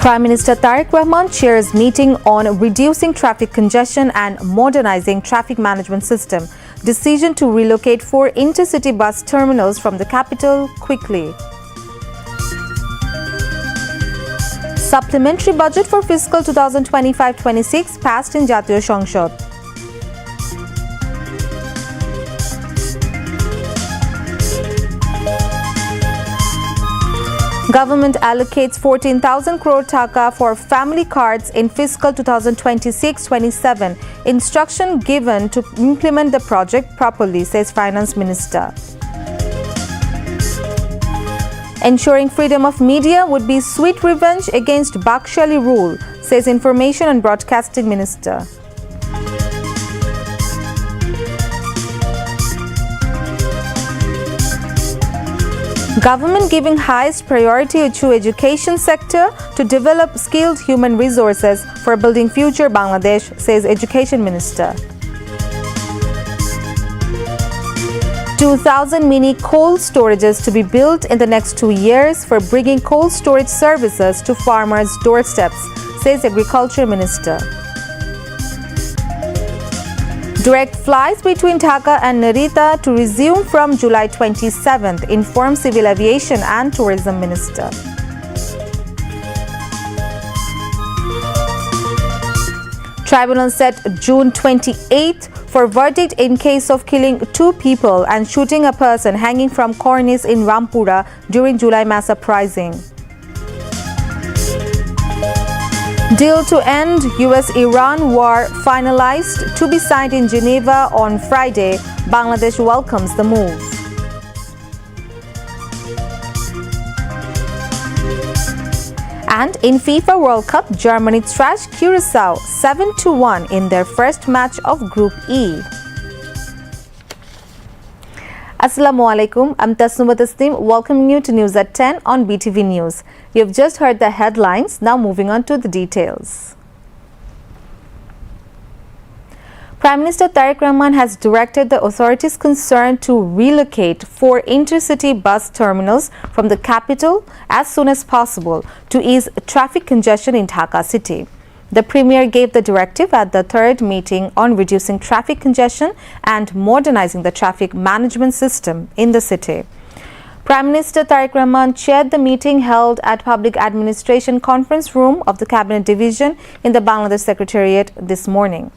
Prime Minister Tariq Rahman chairs meeting on reducing traffic congestion and modernizing traffic management system. Decision to relocate 4 intercity bus terminals from the capital quickly. Supplementary budget for fiscal 2025-26 passed in Jatiyo সংসদ. Government allocates 14,000 crore taka for family cards in fiscal 2026-27. Instruction given to implement the project properly, says Finance Minister. Ensuring freedom of media would be sweet revenge against Bakhshali rule, says Information and Broadcasting Minister. Government giving highest priority to education sector to develop skilled human resources for building future Bangladesh, says Education Minister. 2,000 mini cold storages to be built in the next 2 years for bringing cold storage services to farmers' doorsteps, says Agriculture Minister. Direct flights between Dhaka and Narita to resume from July 27th, informs Civil Aviation and Tourism Minister. Tribunal set June 28th for verdict in case of killing 2 people and shooting a person hanging from cornice in Rampura during July mass uprising. Deal to end US-Iran war finalized to be signed in Geneva on Friday. Bangladesh welcomes the move. And in FIFA World Cup, Germany thrashed Curacao 7-1 in their first match of Group E. Assalamu alaikum, I'm Tasnuba Tasneem, welcoming you to News at 10 on BTV News. You've just heard the headlines, now moving on to the details. Prime Minister Tariq Rahman has directed the authorities concerned to relocate 4 intercity bus terminals from the capital as soon as possible to ease traffic congestion in Dhaka city. The Premier gave the directive at the 3rd meeting on reducing traffic congestion and modernizing the traffic management system in the city. Prime Minister Tariq Rahman chaired the meeting held at Public Administration Conference Room of the Cabinet Division in the Bangladesh Secretariat this morning.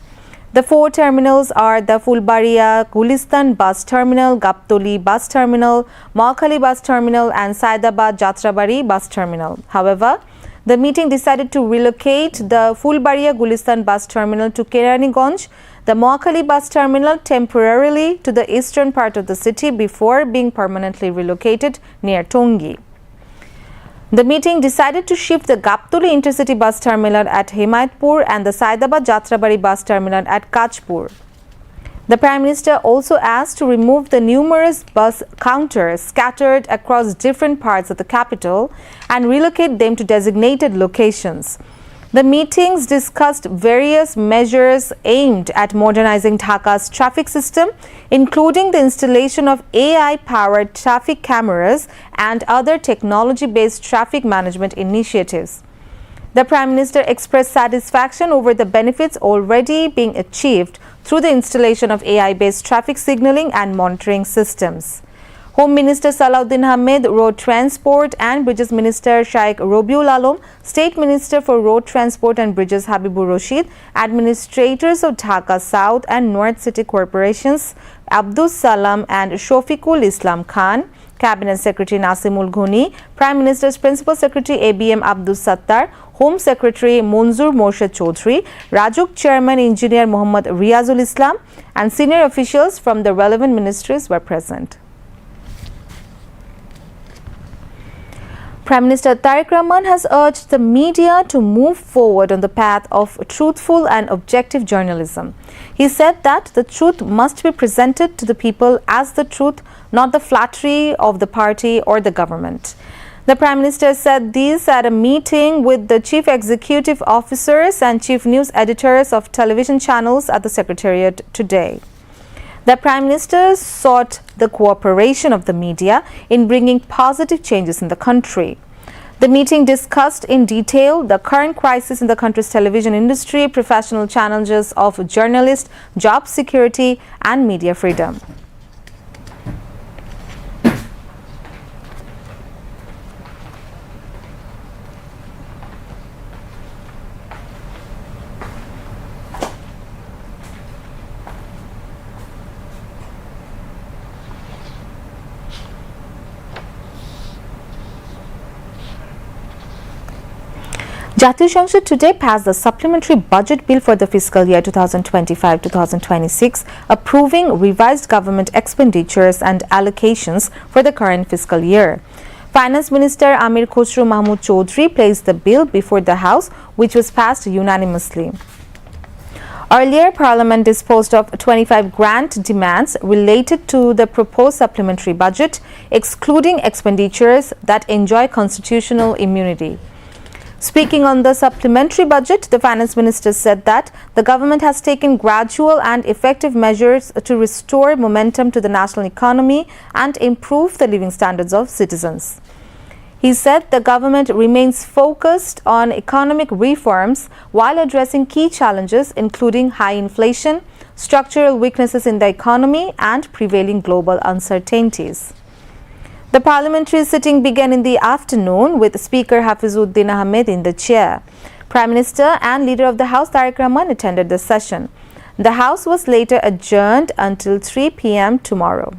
The 4 terminals are the Fulbaria Gulistan Bus Terminal, Gaptoli Bus Terminal, Moakhali Bus Terminal and Saidabad Jatrabari Bus Terminal. However, the meeting decided to relocate the Fulbaria Gulistan Bus Terminal to Keraniganj, the Moakhali Bus Terminal temporarily to the eastern part of the city before being permanently relocated near Tongi. The meeting decided to shift the Gaptoli Intercity Bus Terminal at Himayatpur and the Saidabad Jatrabari Bus Terminal at Kachpur. The Prime Minister also asked to remove the numerous bus counters scattered across different parts of the capital and relocate them to designated locations. The meetings discussed various measures aimed at modernizing Dhaka's traffic system, including the installation of AI-powered traffic cameras and other technology-based traffic management initiatives. The Prime Minister expressed satisfaction over the benefits already being achieved through the installation of AI-based traffic signaling and monitoring systems. Home Minister Salahuddin Ahmed, Road Transport and Bridges Minister Shaikh Robiul Alam, State Minister for Road Transport and Bridges Habibur Rashid, Administrators of Dhaka South and North City Corporations Abdus Salam and Shofikul Islam Khan, Cabinet Secretary Nasimul Ghani, Prime Minister's Principal Secretary ABM Abdus Sattar, Home Secretary Munzur Morshed Chaudhry, Rajuk Chairman Engineer Muhammad Riazul Islam and senior officials from the relevant ministries were present. Prime Minister Tariq Rahman has urged the media to move forward on the path of truthful and objective journalism. He said that the truth must be presented to the people as the truth, not the flattery of the party or the government. The Prime Minister said this at a meeting with the Chief Executive Officers and Chief News Editors of television channels at the Secretariat today. The Prime Minister sought the cooperation of the media in bringing positive changes in the country. The meeting discussed in detail the current crisis in the country's television industry, professional challenges of journalists, job security, and media freedom. Jatiya Sangsad today passed the supplementary budget bill for the fiscal year 2025-2026, approving revised government expenditures and allocations for the current fiscal year. Finance Minister Amir Khosrow Mahmood Chaudhry placed the bill before the House, which was passed unanimously. Earlier, Parliament disposed of 25 grant demands related to the proposed supplementary budget, excluding expenditures that enjoy constitutional immunity. Speaking on the supplementary budget, the Finance Minister said that the government has taken gradual and effective measures to restore momentum to the national economy and improve the living standards of citizens. He said the government remains focused on economic reforms while addressing key challenges including high inflation, structural weaknesses in the economy, and prevailing global uncertainties. The parliamentary sitting began in the afternoon with Speaker Hafizuddin Ahmed in the chair. Prime Minister and Leader of the House Tariq Rahman attended the session. The House was later adjourned until 3 p.m. tomorrow.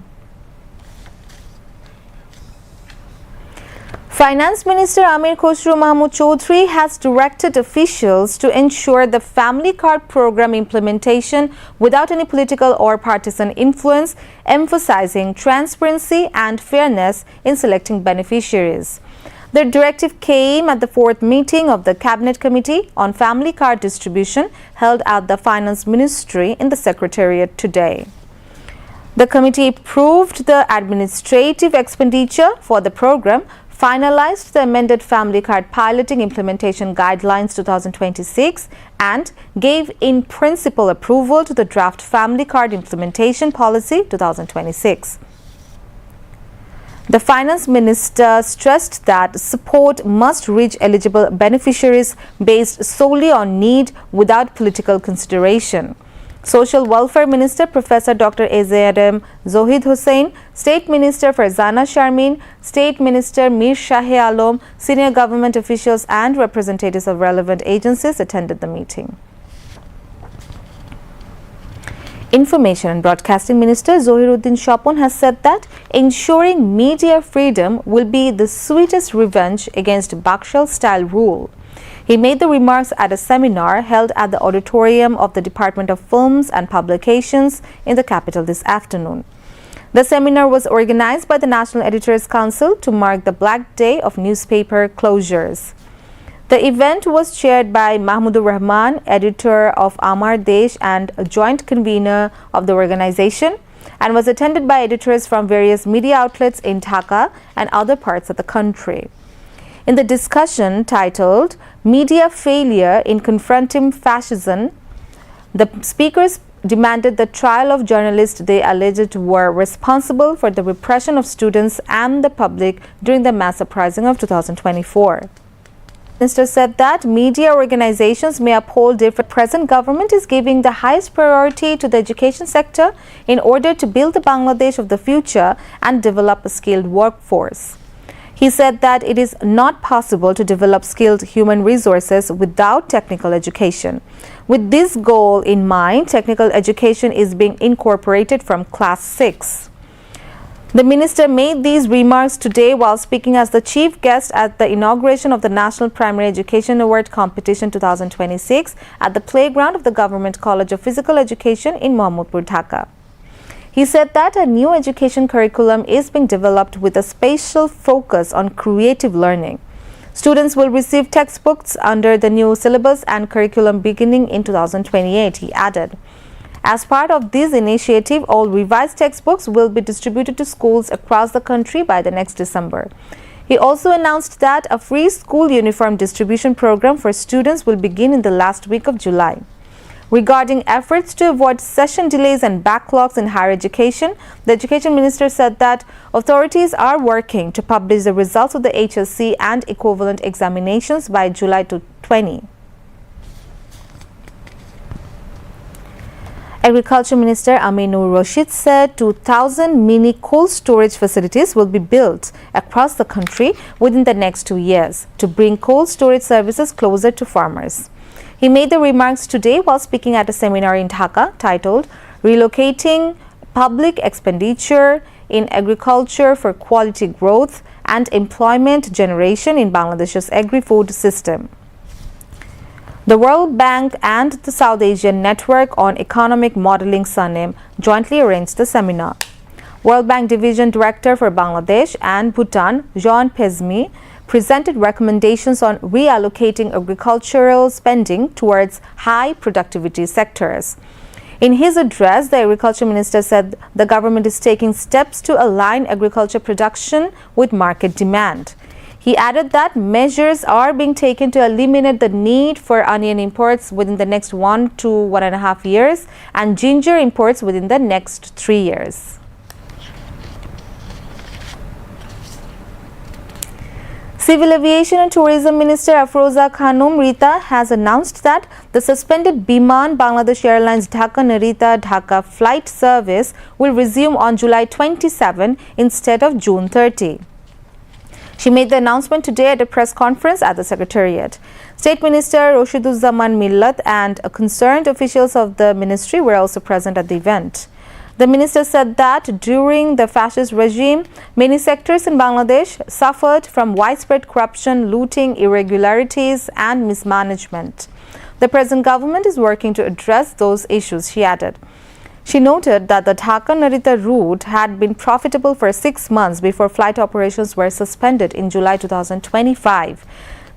Finance Minister Amir Khosrow Mahmood Chaudhry has directed officials to ensure the family card program implementation without any political or partisan influence, emphasizing transparency and fairness in selecting beneficiaries. The directive came at the fourth meeting of the Cabinet Committee on Family Card Distribution held at the Finance Ministry in the Secretariat today. The committee approved the administrative expenditure for the program, finalized the amended Family Card Piloting Implementation Guidelines 2026 and gave in principle approval to the draft Family Card Implementation Policy 2026. The Finance Minister stressed that support must reach eligible beneficiaries based solely on need without political consideration. Social Welfare Minister Professor Dr. A.Z.M. Zohid Hussain, State Minister Farzana Sharmin, State Minister Mir Shahe Alam, senior government officials and representatives of relevant agencies attended the meeting. Information and Broadcasting Minister Zohiruddin Shapon has said that ensuring media freedom will be the sweetest revenge against Bakshal-style rule. He made the remarks at a seminar held at the auditorium of the Department of Films and Publications in the capital this afternoon. The seminar was organized by the National Editors Council to mark the Black Day of newspaper closures. The event was chaired by Mahmudur Rahman, editor of Amar Desh and a joint convener of the organization, and was attended by editors from various media outlets in Dhaka and other parts of the country. In the discussion titled Media Failure in Confronting Fascism, the speakers demanded the trial of journalists they alleged were responsible for the repression of students and the public during the mass uprising of 2024. The minister said that media organizations may uphold different. Present government is giving the highest priority to the education sector in order to build the Bangladesh of the future and develop a skilled workforce. He said that it is not possible to develop skilled human resources without technical education. With this goal in mind, technical education is being incorporated from class 6. The minister made these remarks today while speaking as the chief guest at the inauguration of the National Primary Education Award Competition 2026 at the playground of the Government College of Physical Education in Mohammedpur, Dhaka. He said that a new education curriculum is being developed with a special focus on creative learning. Students will receive textbooks under the new syllabus and curriculum beginning in 2028, he added. As part of this initiative, all revised textbooks will be distributed to schools across the country by the next December. He also announced that a free school uniform distribution program for students will begin in the last week of July. Regarding efforts to avoid session delays and backlogs in higher education, the Education Minister said that authorities are working to publish the results of the HSC and equivalent examinations by July 2020. Agriculture Minister Aminur Rashid said 2,000 mini cold storage facilities will be built across the country within the next 2 years to bring cold storage services closer to farmers. He made the remarks today while speaking at a seminar in Dhaka titled Relocating Public Expenditure in Agriculture for Quality Growth and Employment Generation in Bangladesh's Agri-Food System. The World Bank and the South Asian Network on Economic Modeling SANEM jointly arranged the seminar. World Bank Division Director for Bangladesh and Bhutan, Jean Pezmi, presented recommendations on reallocating agricultural spending towards high productivity sectors. In his address, the Agriculture Minister said the government is taking steps to align agriculture production with market demand. He added that measures are being taken to eliminate the need for onion imports within the next 1 to 1.5 years and ginger imports within the next 3 years. Civil Aviation and Tourism Minister Afroza Khanum Rita has announced that the suspended Biman Bangladesh Airlines Dhaka-Narita Dhaka flight service will resume on July 27 instead of June 30. She made the announcement today at a press conference at the Secretariat. State Minister Rashiduzzaman Millat and concerned officials of the ministry were also present at the event. The minister said that during the fascist regime, many sectors in Bangladesh suffered from widespread corruption, looting, irregularities, and mismanagement. The present government is working to address those issues, she added. She noted that the Dhaka-Narita route had been profitable for 6 months before flight operations were suspended in July 2025.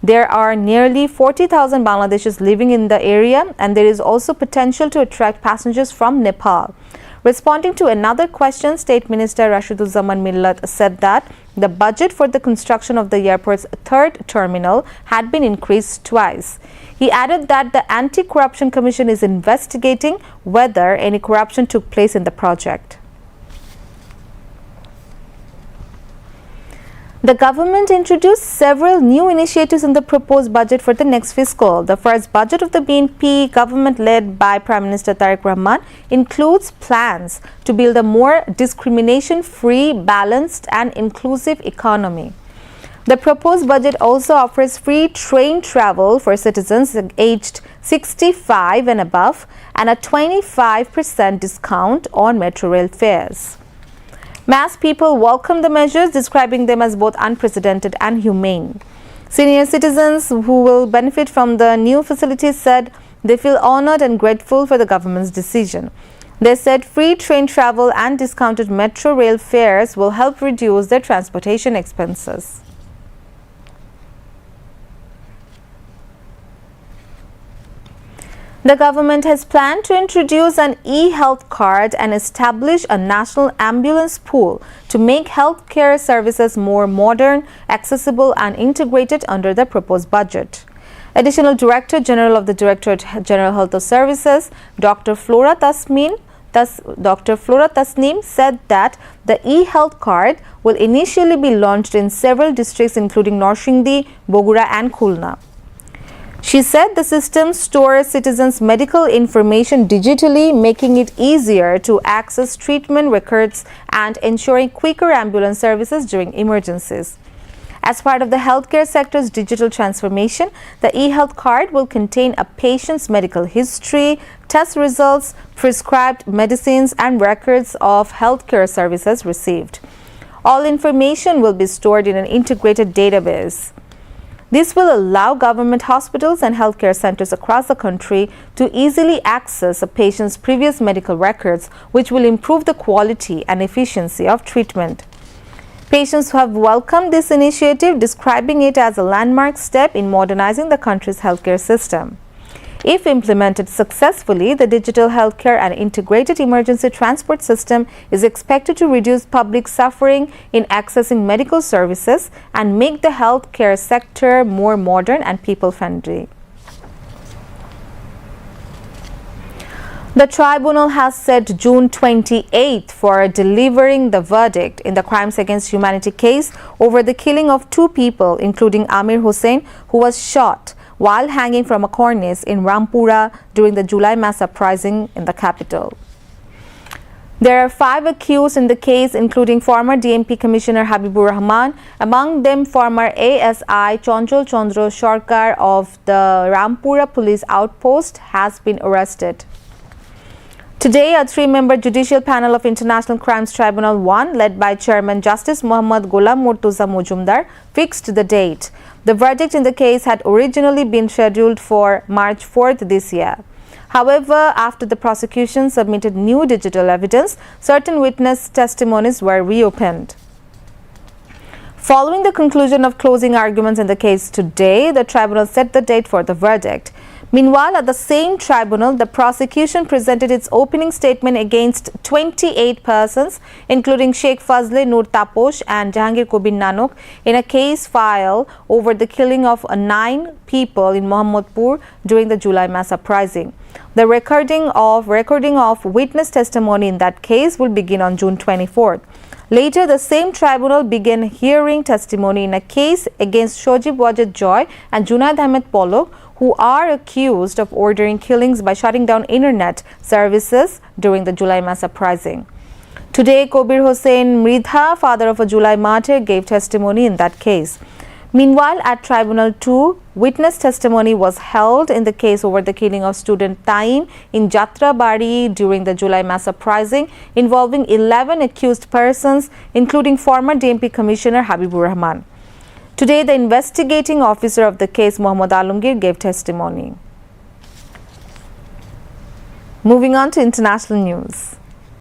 There are nearly 40,000 Bangladeshis living in the area, and there is also potential to attract passengers from Nepal. Responding to another question, State Minister Rashiduzzaman Millat said that the budget for the construction of the airport's third terminal had been increased twice. He added that the Anti-Corruption Commission is investigating whether any corruption took place in the project. The government introduced several new initiatives in the proposed budget for the next fiscal. The first budget of the BNP government led by Prime Minister Tariq Rahman includes plans to build a more discrimination-free, balanced and inclusive economy. The proposed budget also offers free train travel for citizens aged 65 and above and a 25% discount on metro rail fares. Mass people welcomed the measures, describing them as both unprecedented and humane. Senior citizens who will benefit from the new facilities said they feel honored and grateful for the government's decision. They said free train travel and discounted metro rail fares will help reduce their transportation expenses. The government has planned to introduce an e-health card and establish a national ambulance pool to make healthcare services more modern, accessible and integrated under the proposed budget. Additional Director General of the Directorate General Health Services, Dr. Flora Tasneem said that the e-health card will initially be launched in several districts including Norsingdi, Bogura and Khulna. She said the system stores citizens' medical information digitally, making it easier to access treatment records and ensuring quicker ambulance services during emergencies. As part of the healthcare sector's digital transformation, the e-health card will contain a patient's medical history, test results, prescribed medicines, and records of healthcare services received. All information will be stored in an integrated database. This will allow government hospitals and healthcare centers across the country to easily access a patient's previous medical records, which will improve the quality and efficiency of treatment. Patients have welcomed this initiative, describing it as a landmark step in modernizing the country's healthcare system. If implemented successfully, the digital healthcare and integrated emergency transport system is expected to reduce public suffering in accessing medical services and make the healthcare sector more modern and people-friendly. The tribunal has set June 28th for delivering the verdict in the crimes against humanity case over the killing of 2 people, including Amir Hussain, who was shot while hanging from a cornice in Rampura during the July mass uprising in the capital. There are 5 accused in the case, including former DMP Commissioner Habibur Rahman, among them former ASI Chanchol Chandra Sarkar of the Rampura police outpost has been arrested. Today, a 3-member judicial panel of International Crimes Tribunal 1, led by Chairman Justice Muhammad Ghulam Murtuza Mujumdar, fixed the date. The verdict in the case had originally been scheduled for March 4th this year. However, after the prosecution submitted new digital evidence, certain witness testimonies were reopened. Following the conclusion of closing arguments in the case today, the tribunal set the date for the verdict. Meanwhile, at the same tribunal, the prosecution presented its opening statement against 28 persons, including Sheikh Fazle Nur Taposh and Jahangir Kobir Nanok, in a case filed over the killing of 9 people in Mohammadpur during the July mass uprising. The recording of witness testimony in that case will begin on June 24th. Later, the same tribunal began hearing testimony in a case against Shojib Wajid Joy and Junaid Ahmed Polok, who are accused of ordering killings by shutting down internet services during the July mass uprising. Today, Kobir Hossain Mridha, father of a July martyr, gave testimony in that case. Meanwhile, at Tribunal 2, witness testimony was held in the case over the killing of student Taim in Jatrabari during the July mass uprising, involving 11 accused persons, including former DMP Commissioner Habibur Rahman. Today, the investigating officer of the case, Muhammad Alamgir, gave testimony. Moving on to international news.